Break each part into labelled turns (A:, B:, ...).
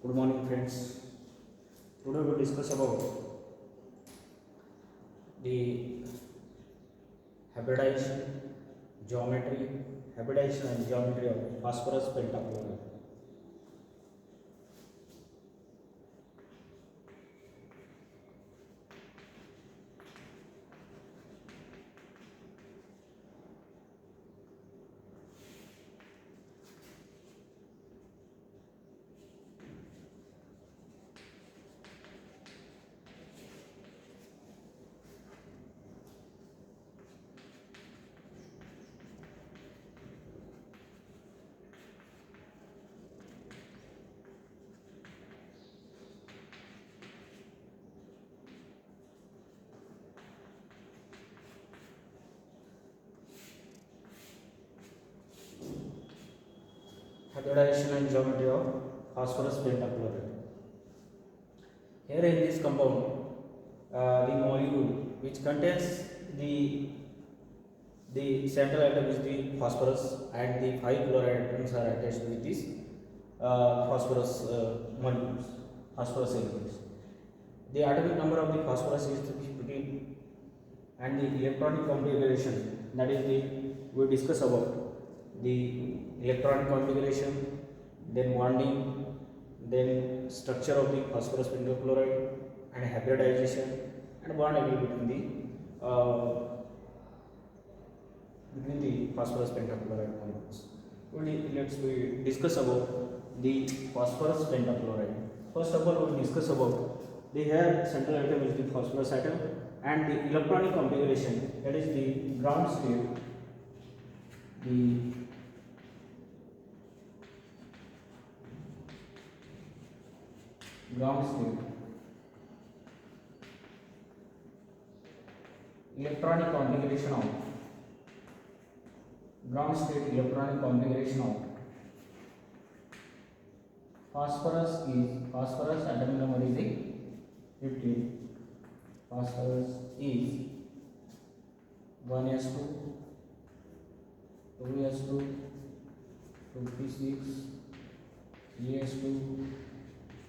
A: Good morning, friends. Today we will discuss about the hybridization, hybridization and geometry of phosphorus pentachloride. Hybridization and geometry of phosphorus pentachloride. Here in this compound, the molecule which contains the central atom is the phosphorus, and the 5 chloride atoms are attached with this phosphorus molecules, phosphorus elements. The atomic number of the phosphorus is 15, and the electronic configuration, that is we discuss about the electronic configuration, then bonding, then structure of the phosphorus pentachloride, and hybridization and bond between the phosphorus pentachloride molecules. Let's we discuss about the phosphorus pentachloride. First of all, we discuss about the here central atom is the phosphorus atom, and the electronic configuration, that is the ground state, the ground state, electronic configuration of ground state, electronic configuration of phosphorus atomic number is 15. Phosphorus is 1s2, 2s2, 56, 3s2,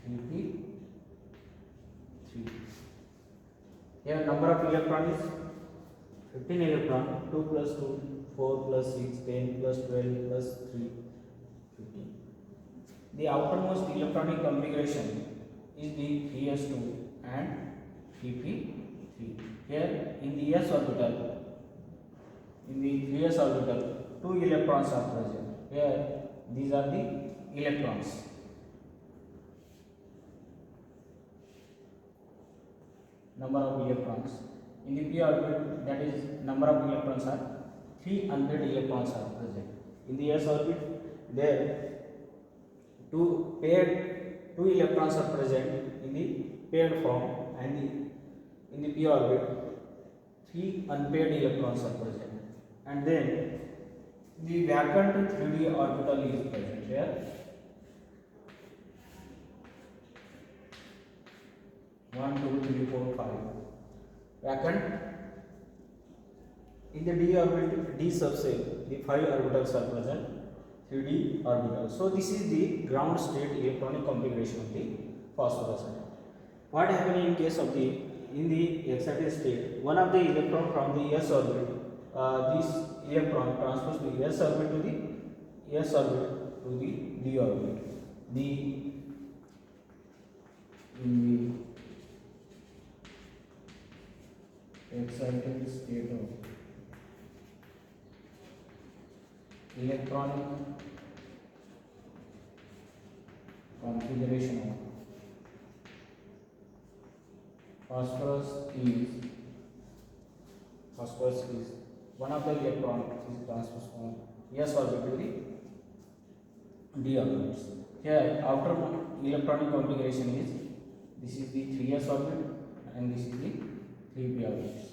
A: 3p3. Here number of electron is 15 electron, 2 plus 2, 4 plus 6, 10 plus 12 plus 3, 15. The outermost electronic configuration is the 3s2 and 3p3. Here in the s orbital, in the 3s orbital, 2 electrons are present. Here these are the electrons. Number of electrons in the p orbit, that is number of electrons are 3 unpaired electrons are present. In the s orbit, there 2 electrons are present in the paired form, and in the p orbit 3 unpaired electrons are present, and then the vacant 3d orbital is present here. 1, 2, 3, 4, 5 vacant. In the d orbit, d subset, the 5 orbitals are present, 3d orbital. So this is the ground state electronic configuration of the phosphorus atom. What happens in case of in the excited state, one of the electron from the s orbit, this electron transfers to s orbit to the s orbit to the d orbit. In the excited state of electronic configuration of phosphorus is one of the electron is transferred from s orbit to the d orbit. Here outer electronic configuration is, this is the 3s orbit and this is the 3p orbits.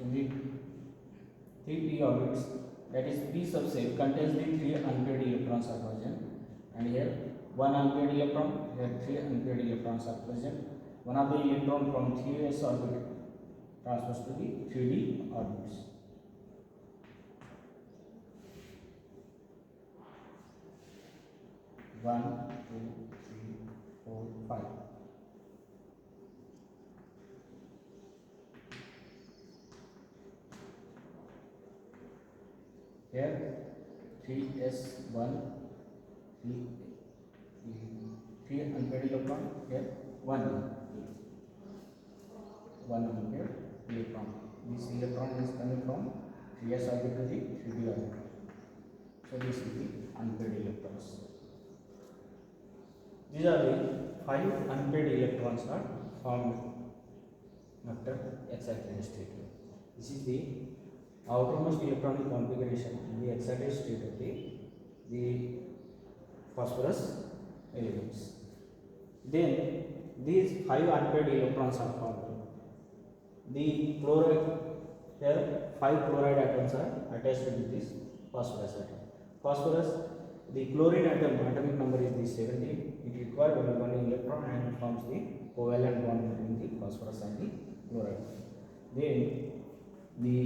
A: In the 3p orbits, that is p subset, contains the 3 unpaired electrons are present, and here 1 unpaired electron, here 3 unpaired electrons are present. One of the electron from 3s orbit transfers to the 3d orbits. 1 2 3 4 5. Here 3s1 3 unpaired electron. Here 1 unpaired electron. This electron is coming from 3s orbit to the 3d orbit. So this is the unpaired electrons. These are the 5 unpaired electrons are formed after excited state. This is the outermost electronic configuration in the excited state of the phosphorus elements. Then these 5 unpaired electrons are formed. The chloride, here 5 chloride atoms are attached with this phosphorus atom. Phosphorus, the chlorine atom atomic number is the 17. It requires only 1 electron and forms the covalent bond between the phosphorus and the chloride. Then the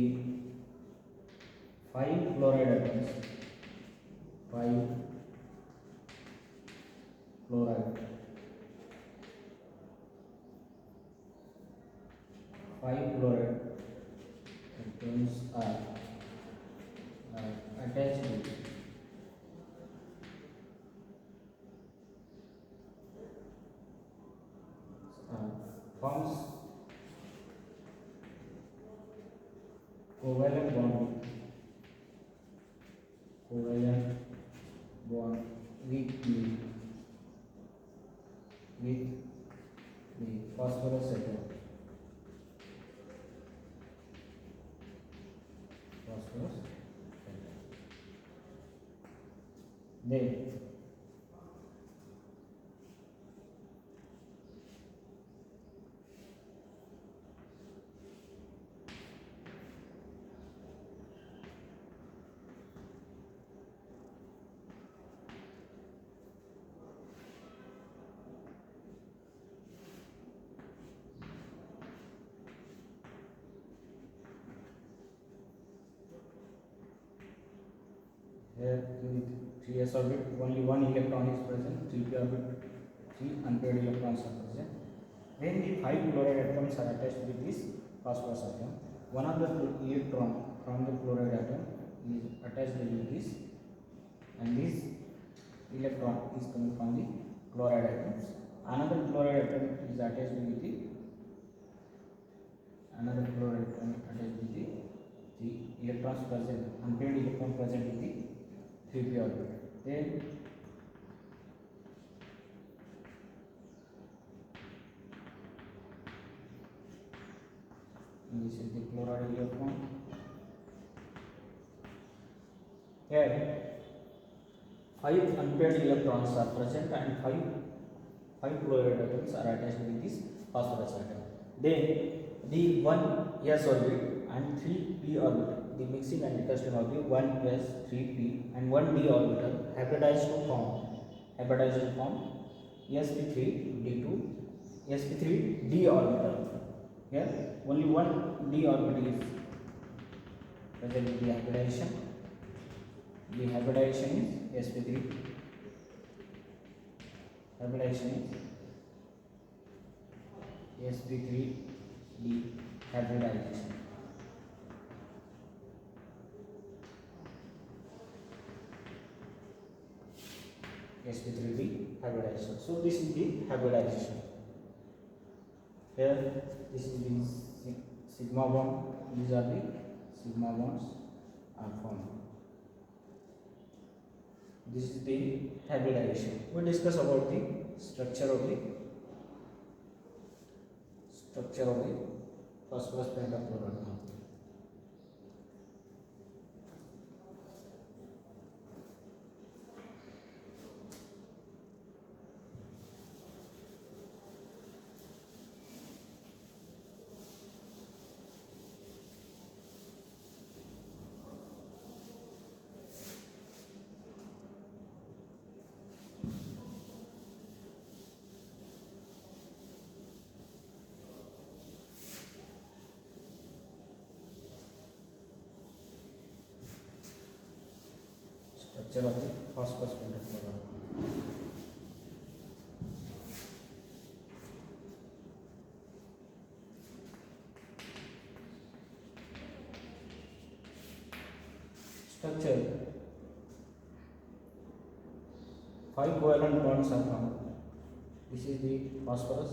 A: 5 chloride atoms, 5 chloride, 5 chloride atoms are attached with forms covalent bond with the phosphorus atom. Then here in 3s orbit only 1 electron is present, 3p orbit 3 unpaired electrons are present. Then the 5 chloride atoms are attached with this phosphorus atom. One of the electron from the chloride atom is attached with this, and this electron is coming from the chloride atoms. Another chloride atom is attached with the electrons present, unpaired electron present in the 3p orbit. Then this is the chloride electron. Here 5 unpaired electrons are present and 5 chloride atoms are attached with this phosphorus atom. Then the 1s orbit and 3p orbit, the mixing and recursion of the 1s 3p and 1d orbital hybridized to form sp3d2 sp3d orbital. Here only 1d orbital is present in the hybridization. The hybridization is sp3. Hybridization is sp3d hybridization. sp3d hybridization. So this is the hybridization. Here this is the sigma bond. These are the sigma bonds are formed. This is the hybridization. We discuss about the structure of the phosphorus pentafluoride. Structure of the phosphorus pentafluoride. structure, 5 covalent bonds are found. This is the phosphorus.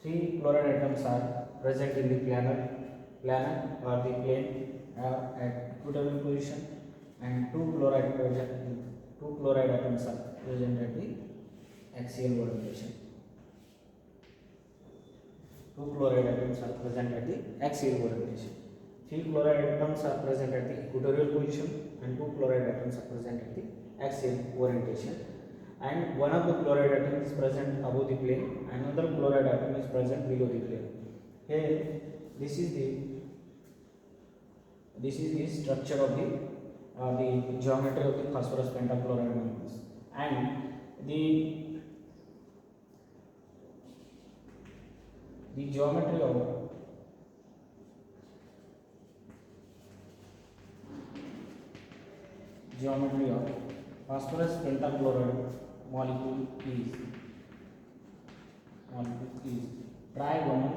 A: Three chloride atoms are present in the planar or the plane at equatorial position, and two chloride atoms are present at the axial orientation. Two chloride atoms are present at the axial orientation. Three chloride atoms are present at the equatorial position, and two chloride atoms are present at the axial orientation. And one of the chloride atom is present above the plane, another chloride atom is present below the plane. Here, this is the structure of the geometry of the phosphorus pentachloride molecules, and the geometry of phosphorus pentachloride molecule is trigonal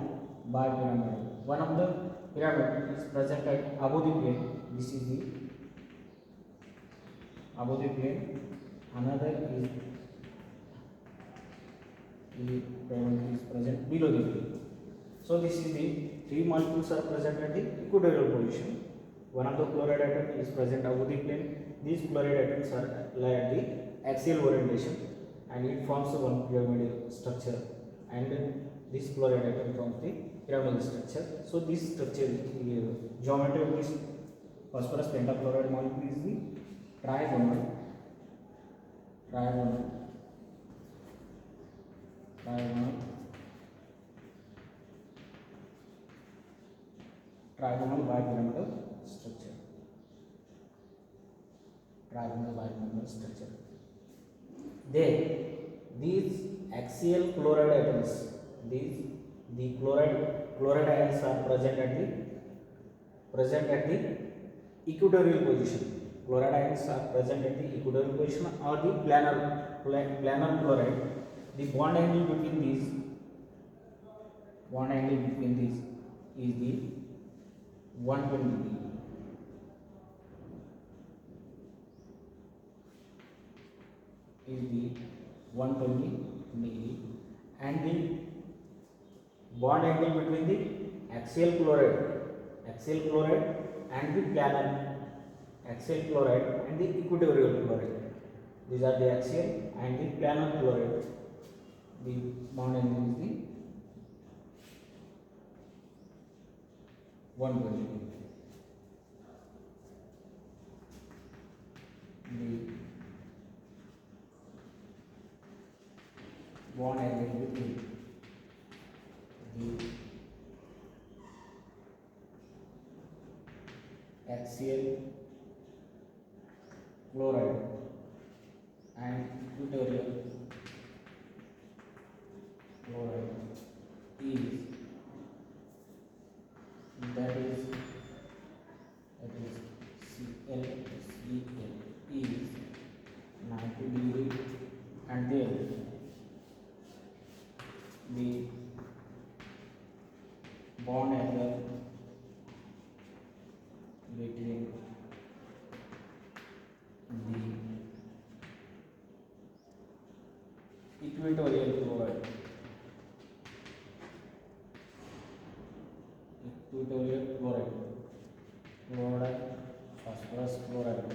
A: bipyramidal. One of the pyramid is present at above the plane. This is the above the plane. Another is the pyramid is present below the plane. So this is the three molecules are present at the equatorial position. One of the chloride atom is present above the plane. These chloride atoms are at the axial orientation, and it forms one pyramidal structure, and this chloride atom forms the pyramidal structure. So this structure, geometry of this phosphorus pentachloride molecule is the trigonal bipyramidal structure. These axial chloride atoms, the chloride ions are present at the equatorial position. Chloride ions are present at the equatorial position or the planar chloride. The bond angle between these is the 120 degree. And the bond angle between the axial chloride and the planar axial chloride and the equatorial chloride. These are the axial and the planar chloride. The bond angle is the 120. The bond angle between the axial chloride and equatorial chloride is CL is 90 degree, and then the bond angle between the equatorial chloride, phosphorus chloride